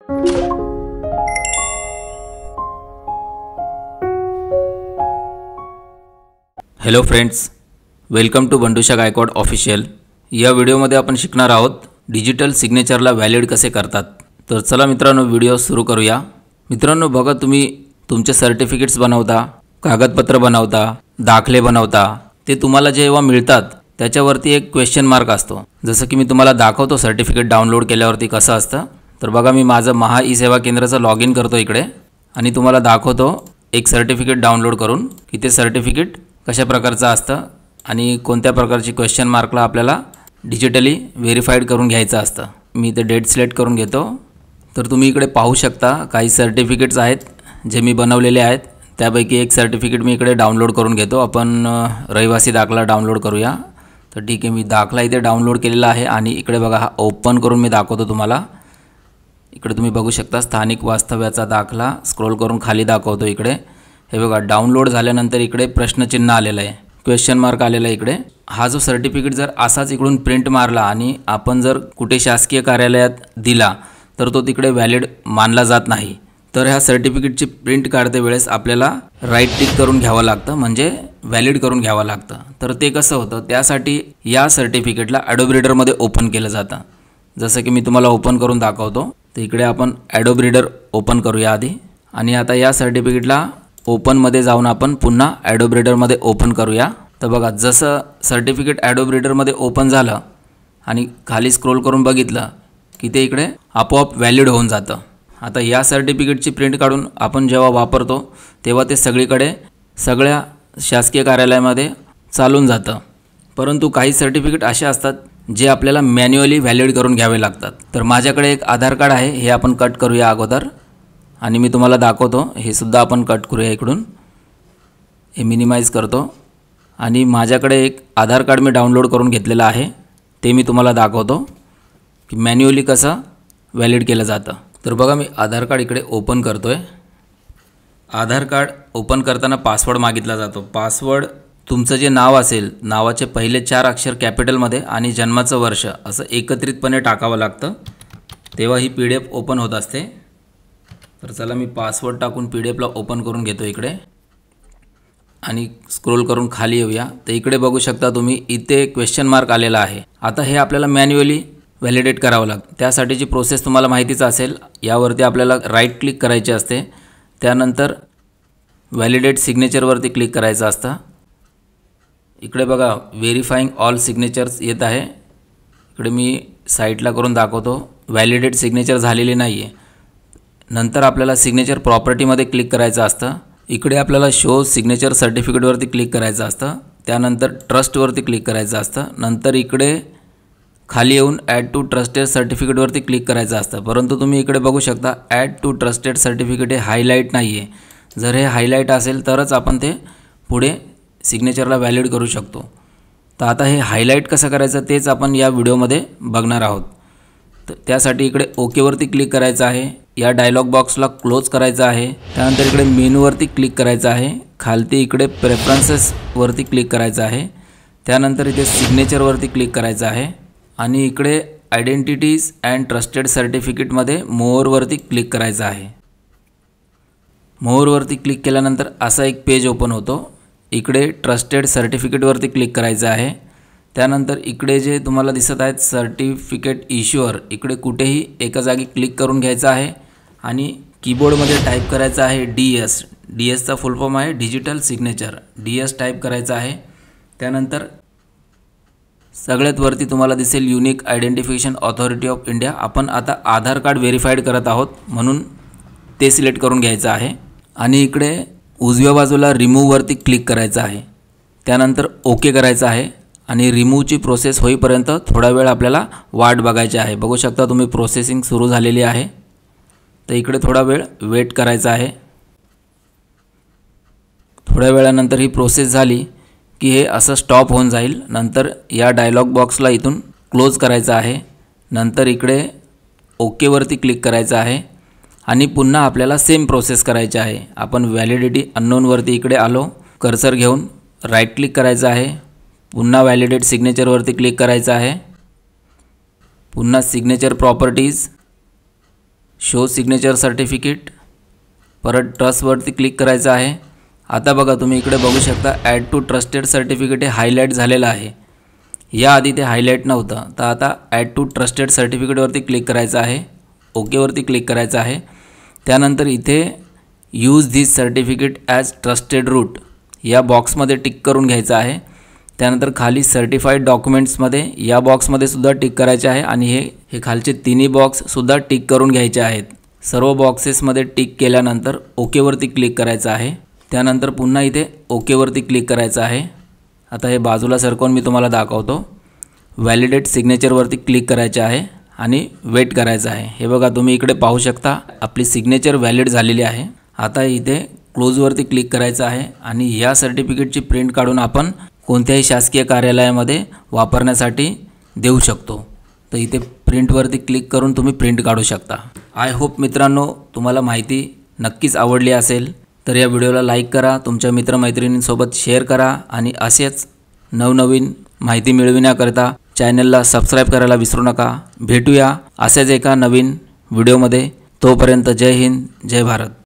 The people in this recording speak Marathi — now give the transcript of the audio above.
Hello friends, welcome to Bandusha Gaikwad official. या व्हिडिओमध्ये आपण शिकणार आहोत डिजिटल सिग्नेचरला व्हॅलिड कसे करतात। तर चला मित्रांनो, व्हिडिओ सुरू करूया। मित्रांनो बघा, तुम्ही तुमचे सर्टिफिकेट्स बनवता, कागदपत्र बनवता, दाखले बनवता, ते तुम्हाला जेव्हा मिळतात त्याच्यावरती एक क्वेश्चन मार्क असतो। जसं की मी तुम्हाला दाखवतो सर्टिफिकेट डाउनलोड केल्यावरती कसं असतं। तर बघा, मी माझं महा ई सेवा केंद्राचं लॉग इन करतो इकडे आणि तुम्हाला दाखवतो एक सर्टिफिकेट डाउनलोड करून की ते सर्टिफिकेट कशा प्रकारचं असतं आणि कोणत्या प्रकारची क्वेश्चन मार्कला आपल्याला डिजिटली व्हेरीफाईड करून घ्यायचं असतं। मी ते डेट सिलेक्ट करून घेतो। तर तुम्ही इकडे पाहू शकता काही सर्टिफिकेट्स आहेत जे मी बनवलेले आहेत। त्यापैकी एक सर्टिफिकेट मी इकडे डाउनलोड करून घेतो। आपण रहिवासी दाखला डाउनलोड करूया। तर ठीक आहे, मी दाखला इथे डाउनलोड केलेला आहे आणि इकडे बघा, हा ओपन करून मी दाखवतो तुम्हाला। इकडे तुम्ही बघू शकता स्थानिक वास्तव्याचा दाखला, स्क्रोल करून खाली दाखवतो इकडे। हे बघा, डाउनलोड झाल्यानंतर इकडे प्रश्नचिन्ह आलेलं आहे, क्वेश्चन मार्क आलेला आहे इकडे। हा जो सर्टिफिकेट जर असाच इकडून प्रिंट मारला आणि आपण जर कुठे शासकीय कार्यालयात दिला तर तो तिकडे व्हॅलिड मानला जात नाही। तर ह्या सर्टिफिकेटची प्रिंट काढते वेळेस आपल्याला राईट क्लिक करून घ्यावं लागतं, म्हणजे व्हॅलिड करून घ्यावं लागतं। तर ते कसं होतं, त्यासाठी या सर्टिफिकेटला ॲडोब रीडरमध्ये ओपन केलं जातं। जसं की मी तुम्हाला ओपन करून दाखवतो। तर इकडे आपण ॲडोब रीडर ओपन करूया आधी आणि आता या सर्टिफिकेटला ओपनमध्ये जाऊन आपण पुन्हा ॲडोब रीडरमध्ये ओपन करूया। तर बघा, जसं सर्टिफिकेट ॲडोब रीडरमध्ये ओपन झालं आणि खाली स्क्रोल करून बघितलं की ते इकडे आपोआप व्हॅलिड होऊन जातं। आता या सर्टिफिकेटची प्रिंट काढून आपण जेव्हा वापरतो तेव्हा ते सगळीकडे सगळ्या शासकीय कार्यालयामध्ये चालून जातं। परंतु काही सर्टिफिकेट असे असतात जे आपल्याला मॅन्युअली व्हॅलिड करून घ्यावे लागतात। तर माझ्याकडे एक आधार कार्ड आहे, हे आपण कट करूया अगोदर आणि मी तुम्हाला दाखवतो। हे सुद्धा आपण कट करूया इकडून, हे मिनिमाइज करतो आणि माझ्याकडे एक आधार कार्ड मी डाउनलोड करून घेतलेलं आहे, ते मी तुम्हाला दाखवतो की मॅन्युअली कसं व्हॅलिड केलं जातं। तर बघा, मी आधार कार्ड इकडे ओपन करतो आहे। आधार कार्ड ओपन करताना पासवर्ड मागितला जातो। पासवर्ड तुमचं जे नाव असेल, नावाचे पहिले 4 अक्षर कॅपिटलमध्ये आणि जन्माचं वर्ष असं एकत्रितपणे टाकावं लागतं, तेव्हा ही PDF ओपन होत असते। तर चला, मी पासवर्ड टाकून PDFला ओपन करून घेतो इकडे आणि स्क्रोल करून खाली येऊया। तर इकडे बघू शकता तुम्ही, इथे क्वेश्चन मार्क आलेला आहे। आता हे आपल्याला मॅन्युअली व्हॅलिडेट करावं लागतं। त्यासाठीची प्रोसेस तुम्हाला माहितीच असेल। यावरती आपल्याला राईट क्लिक करायचे असते, त्यानंतर व्हॅलिडेट सिग्नेचरवरती क्लिक करायचं असतं। इकडे बघा, व्हेरीफाईंग ऑल सिग्नेचर्स येत आहे। इकडे मी साईडला करून दाखवतो, व्हॅलिडेट सिग्नेचर झालेली नाही आहे। नंतर आपल्याला सिग्नेचर प्रॉपर्टीमध्ये क्लिक करायचं असतं। इकडे आपल्याला शो सिग्नेचर सर्टिफिकेटवरती क्लिक करायचं असतं, त्यानंतर ट्रस्टवरती क्लिक करायचं असतं। नंतर इकडे खाली येऊन ॲड टू ट्रस्टेड सर्टिफिकेटवरती क्लिक करायचं असतं। परंतु तुम्ही इकडे बघू शकता, ॲड टू ट्रस्टेड सर्टिफिकेट हे हायलाईट नाही आहे। जर हे हायलाईट असेल तरच आपण ते पुढे सिग्नेचरला व्हॅलिड करू शकतो। तर आता हे हायलाईट कसं करायचं तेच आपण या व्हिडिओमध्ये बघणार आहोत। तर त्यासाठी इकडे ओकेवरती क्लिक करायचं आहे, या डायलॉग बॉक्सला क्लोज करायचं आहे। त्यानंतर इकडे मेनूवरती क्लिक करायचं आहे, खालती इकडे प्रेफरन्सेसवरती क्लिक करायचं आहे। त्यानंतर इथे सिग्नेचरवरती क्लिक करायचं आहे आणि इकडे आयडेंटिटीज अँड ट्रस्टेड सर्टिफिकेटमध्ये मोअरवरती क्लिक करायचं आहे। मोअरवरती क्लिक केल्यानंतर असा एक पेज ओपन होतो। इकडे ट्रस्टेड सर्टिफिकेटवरती क्लिक करायचं आहे। त्यानंतर इकडे जे तुम्हाला दिसत आहेत सर्टिफिकेट इश्युअर, इकडे कुठेही एका जागी क्लिक करून घ्यायचं आहे आणि कीबोर्डमध्ये टाईप करायचं आहे DS। DSचा फुल फॉर्म आहे डिजिटल सिग्नेचर। DS टाईप करायचं आहे। त्यानंतर सगळ्यात वरती तुम्हाला दिसेल unique identification authority of India. आपण आता आधार कार्ड व्हेरीफाईड करत आहोत म्हणून ते सिलेक्ट करून घ्यायचं आहे आणि इकडे उजव्या बाजूला रिमूव्हवरती क्लिक करायचं आहे। त्यानंतर ओके करायचं आहे आणि रिमूव्हची प्रोसेस होईपर्यंत थोडा वेळ आपल्याला वाट बघायची आहे। बघू शकता तुम्ही, प्रोसेसिंग सुरू झालेली आहे। तर इकडे थोडा वेळ वेट करायचा आहे। थोड्या वेळानंतर ही प्रोसेस झाली की हे असं स्टॉप होऊन जाईल। नंतर या डायलॉग बॉक्सला इथून क्लोज करायचं आहे। नंतर इकडे ओकेवरती क्लिक करायचं आहे आणि पुन्हा आपल्याला सेम प्रोसेस करायची आहे। आपण व्हॅलिडिटी अननोनवरती इकडे आलो, कर्सर घेऊन राईट क्लिक करायचं आहे, पुन्हा व्हॅलिडेट सिग्नेचरवरती क्लिक करायचं आहे, पुन्हा signature properties, show signature certificate, परत ट्रस्टवरती क्लिक करायचं आहे। आता बघा तुम्ही इकडे बघू शकता ॲड टू ट्रस्टेड सर्टिफिकेट हे हायलाईट झालेलं आहे। याआधी ते हायलाईट नव्हतं, तर आता ॲड टू ट्रस्टेड सर्टिफिकेटवरती क्लिक करायचं आहे, ओकेवरती क्लिक करायचं आहे। त्यानंतर इथे use this certificate as trusted root या बॉक्समध्ये टिक करून घ्यायचं आहे। त्यानंतर खाली सर्टिफाईड डॉक्युमेंट्समध्ये या बॉक्समध्ये सुद्धा टिक करायचे आहे आणि हे खालचे तिन्ही बॉक्ससुद्धा टिक करून घ्यायचे आहेत। सर्व बॉक्सेसमध्ये टिक केल्यानंतर ओकेवरती क्लिक करायचं आहे। त्यानंतर पुन्हा इथे ओकेवरती क्लिक करायचं आहे। आता हे बाजूला सरकवून मी तुम्हाला दाखवतो। व्हॅलिडेट सिग्नेचरवरती क्लिक करायचे आहे आणि वेट करायचं आहे। हे बघा तुम्ही इकडे पाहू शकता आपली सिग्नेचर व्हॅलिड झालेली आहे। आता इथे क्लोजवरती क्लिक करायचं आहे आणि या सर्टिफिकेटची प्रिंट काढून आपण कोणत्याही शासकीय कार्यालयामध्ये वापरण्यासाठी देऊ शकतो। तर इथे प्रिंटवरती क्लिक करून तुम्ही प्रिंट काढू शकता। आय होप मित्रांनो तुम्हाला माहिती नक्कीच आवडली असेल, तर या व्हिडिओला लाईक करा, तुमच्या मित्रमैत्रिणींसोबत शेअर करा आणि असेच नवनवीन माहिती मिळविण्याकरता चॅनलला सबस्क्राईब करायला विसरू नका। भेटूया असेच एका नवीन व्हिडिओमध्ये, तोपर्यंत जय हिंद, जय भारत।